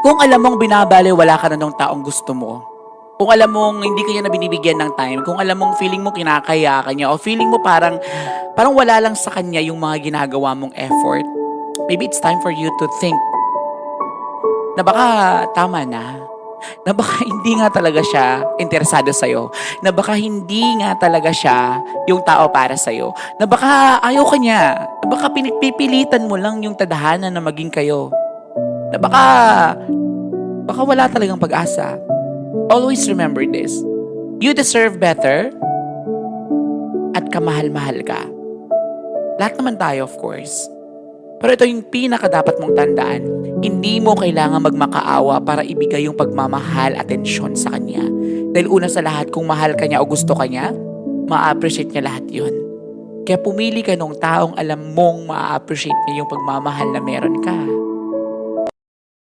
Kung alam mong binabaliwala ka na nung taong gusto mo, kung alam mong hindi ka niya na binibigyan ng time, kung alam mong feeling mo kinakaya ka niya, o feeling mo parang wala lang sa kanya yung mga ginagawa mong effort, maybe it's time for you to think na baka tama na baka hindi nga talaga siya interesado sa'yo, na baka hindi nga talaga siya yung tao para sa'yo, na baka ayaw ka niya, na baka pinipilitan mo lang yung tadhana na maging kayo, na baka wala talagang pag-asa. Always remember this. You deserve better at kamahal-mahal ka. Lahat naman tayo, of course. Pero ito yung pinaka dapat mong tandaan. Hindi mo kailangan magmakaawa para ibigay yung pagmamahal, atensyon sa kanya. Dahil una sa lahat, kung mahal ka niya o gusto ka niya, ma-appreciate niya lahat yun. Kaya pumili ka nung taong alam mong ma-appreciate niya yung pagmamahal na meron ka.